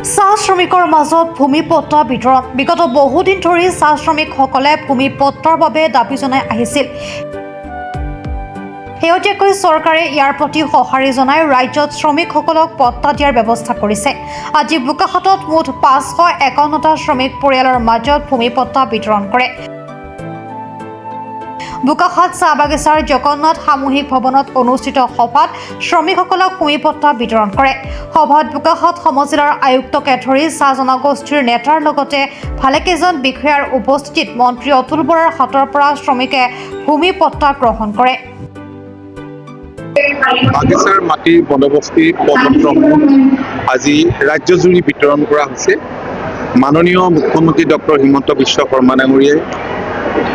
চাহ শ্ৰমিকৰ মাজত ভূমিপট্টা বিতৰণ বিগত বহুদিন ধৰি চাহ শ্ৰমিকসকলে ভূমিপট্টাৰ বাবে দাবী জনাই আহিছিল। শেহতীয়াকৈ চৰকাৰে ইয়াৰ প্ৰতি সঁহাৰি জনাই ৰাজ্যত শ্ৰমিকসকলক পট্টা দিয়াৰ ব্যৱস্থা কৰিছে। আজি বোকাখাতত মুঠ 551টা শ্ৰমিক পৰিয়ালৰ মাজত ভূমিপট্টা বিতৰণ কৰে। বোকাখাত চাহ বাগিচাৰ জগন্নাথ সামূহিক ভৱনত অনুষ্ঠিত সভাত শ্ৰমিকসকলক ভূমিপট্টা বিতৰণ কৰে। সভাত বোকাখাত সমজিলাৰ আয়ুক্তকে ধৰি চাহ জনগোষ্ঠীৰ নেতাৰ লগতে ভালেকেইজন বিষয়াৰ উপস্থিতিত মন্ত্ৰী অতুল বৰাৰ হাতৰ পৰা শ্ৰমিকে ভূমিপট্টা গ্ৰহণ কৰে। বাগিচাৰ মাটিৰ বন্দবস্তি পত্ৰসমূহ আজি ৰাজ্যজুৰি বিতৰণ কৰা হৈছে। মাননীয় মুখ্যমন্ত্ৰী ডক্টৰ হিমন্ত বিশ্ব শৰ্মা ডাঙৰীয়াই,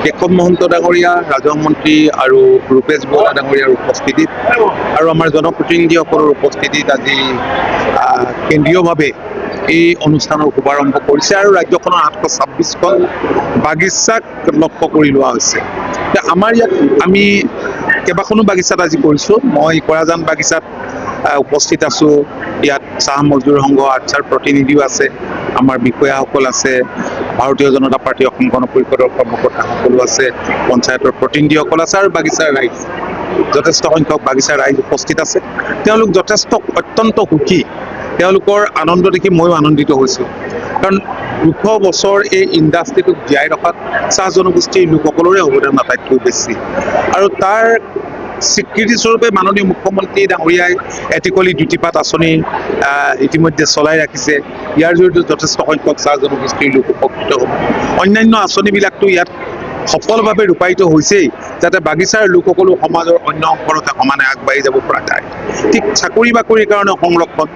কেশৱ মহন্ত ডাঙৰীয়া, ৰাজহ মন্ত্ৰী আৰু ৰূপেশ বৰা ডাঙৰীয়াৰ উপস্থিতিত আৰু আমাৰ জনপ্ৰতিনিধিসকলৰ উপস্থিতিত আজি কেন্দ্ৰীয়ভাৱে এই অনুষ্ঠানৰ শুভাৰম্ভ কৰিছে আৰু ৰাজ্যখনৰ 826খন বাগিচাক লক্ষ্য কৰি লোৱা হৈছে। আমাৰ ইয়াত আমি কেইবাখনো বাগিচাত আজি কৰিছোঁ। মই কৰাজান বাগিচাত উপস্থিত আছোঁ। ইয়াত চাহ মজদুৰ সংঘ আৰ্চাৰ প্ৰতিনিধিও আছে, আমাৰ বিষয়াসকল আছে, ভাৰতীয় জনতা পাৰ্টী অসম গণ পৰিষদৰ কৰ্মকৰ্তাসকলো আছে, পঞ্চায়তৰ প্ৰতিনিধিসকল আছে আৰু বাগিচাৰ ৰাইজ, যথেষ্ট সংখ্যক বাগিচাৰ ৰাইজ উপস্থিত আছে। তেওঁলোক অত্যন্ত সুখী। তেওঁলোকৰ আনন্দ দেখি ময়ো আনন্দিত হৈছোঁ, কাৰণ 200 বছৰ এই ইণ্ডাষ্ট্ৰিটোক জীয়াই ৰখাত চাহ জনগোষ্ঠীৰ লোকসকলৰে অৱদান আটাইতকৈ বেছি। আৰু তাৰ স্বীকৃতিস্বৰূপে মাননীয় মুখ্যমন্ত্ৰী ডাঙৰীয়াই এটিকলি দুটিপাত আঁচনি ইতিমধ্যে চলাই ৰাখিছে। ইয়াৰ জৰিয়তে যথেষ্ট সংখ্যক চাহ জনগোষ্ঠীৰ লোক উপকৃত হ'ব। অন্যান্য আঁচনিবিলাকতো ইয়াত সফলভাৱে ৰূপায়িত হৈছেই, যাতে বাগিচাৰ লোকসকলো সমাজৰ অন্য অংশতে সমানে আগবাঢ়ি যাব পৰা যায়। ঠিক চাকৰি বাকৰিৰ কাৰণে সংৰক্ষণ,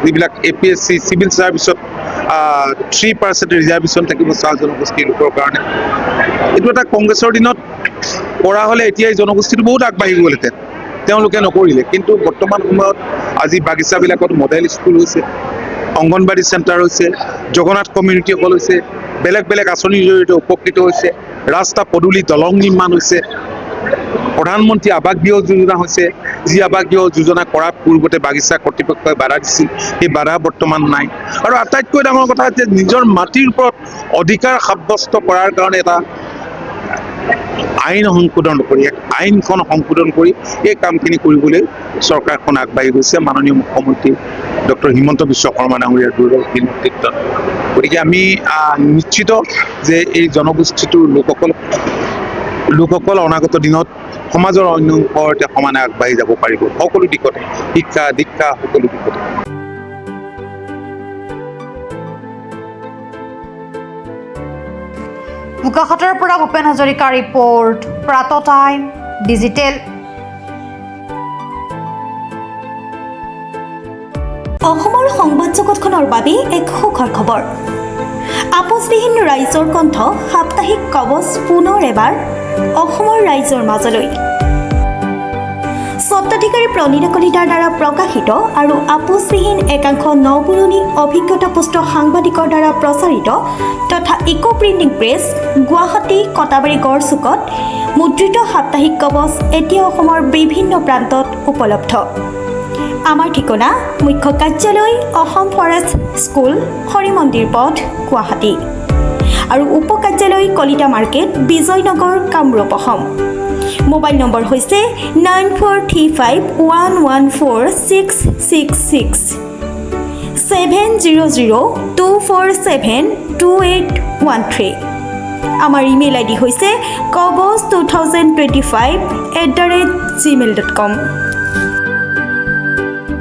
যিবিলাক APSC চিভিল ছাৰ্ভিচত 3% ৰিজাৰ্ভেশ্যন থাকিব চাহ জনগোষ্ঠীৰ লোকৰ কাৰণে। এইটো এটা কংগ্ৰেছৰ দিনত কৰা হ'লে এতিয়া এই জনগোষ্ঠীটো বহুত আগবাঢ়ি গ'লহেঁতেন, তেওঁলোকে নকৰিলে। কিন্তু বৰ্তমান সময়ত আজি বাগিচাবিলাকত মডেল স্কুল হৈছে, অংগনবাড়ী চেণ্টাৰ হৈছে, জগন্নাথ কমিউনিটি হল হৈছে, বেলেগ বেলেগ আঁচনিৰ জৰিয়তে উপকৃত হৈছে, ৰাস্তা পদূলি দলং নিৰ্মাণ হৈছে, প্ৰধানমন্ত্ৰী আৱাস গৃহ যোজনা হৈছে। যি আৱাস গৃহ যোজনা কৰাৰ পূৰ্বতে বাগিচা কৰ্তৃপক্ষই বাধা দিছিল, সেই বাধা বৰ্তমান নাই। আৰু আটাইতকৈ ডাঙৰ কথা যে নিজৰ মাটিৰ ওপৰত অধিকাৰ সাব্যস্ত কৰাৰ কাৰণে এটা আইনখন সংশোধন কৰি এই কামখিনি কৰিবলৈ চৰকাৰখন আগবাঢ়ি গৈছে মাননীয় মুখ্যমন্ত্ৰী ডক্টৰ হিমন্ত বিশ্ব শৰ্মা ডাঙৰীয়াৰ দূৰদৰ্শী নেতৃত্বত। গতিকে আমি নিশ্চিত যে এই জনগোষ্ঠীটোৰ লোকসকল অনাগত দিনত সমাজৰ অন্য অংশতে সমানে আগবাঢ়ি যাব পাৰিব, সকলো দিশতে, শিক্ষা দীক্ষা সকলো দিশতে। বোকাখাতৰ পৰা ভূপেন হাজৰিকা ৰিপৰ্ট, প্ৰাত টাইম ডিজিটেল। অসমৰ সংবাদ জগতখনৰ বাবে এক সুখৰ খবৰ। আপোচবিহীন ৰাইজৰ কণ্ঠ সাপ্তাহিক কবচ পুনৰ এবাৰ অসমৰ ৰাইজৰ মাজলৈ। স্বত্বাধিকাৰী প্ৰণীতা কলিতাৰ দ্বাৰা প্ৰকাশিত আৰু আপোচবিহীন একাংশ নপুৰণি অভিজ্ঞতাপুষ্ট সাংবাদিকৰ দ্বাৰা প্ৰচাৰিত তথা eco printing press, Guwahati, Katabari, গড়চুকত মুদ্ৰিত সাপ্তাহিক কবচ এতিয়া অসমৰ বিভিন্ন প্ৰান্তত উপলব্ধ। আমাৰ ঠিকনা মুখ্য কাৰ্যালয় অসম ফৰেষ্ট স্কুল, হৰি মন্দিৰ পথ, গুৱাহাটী আৰু উপ কাৰ্যালয় Kalita market, Bijoynagar, Kamrup, Assam. Mobile number হৈছে 9435114666 70024728813। আমাৰ ইমেইল ID হৈছে kobos2025@gmail.com।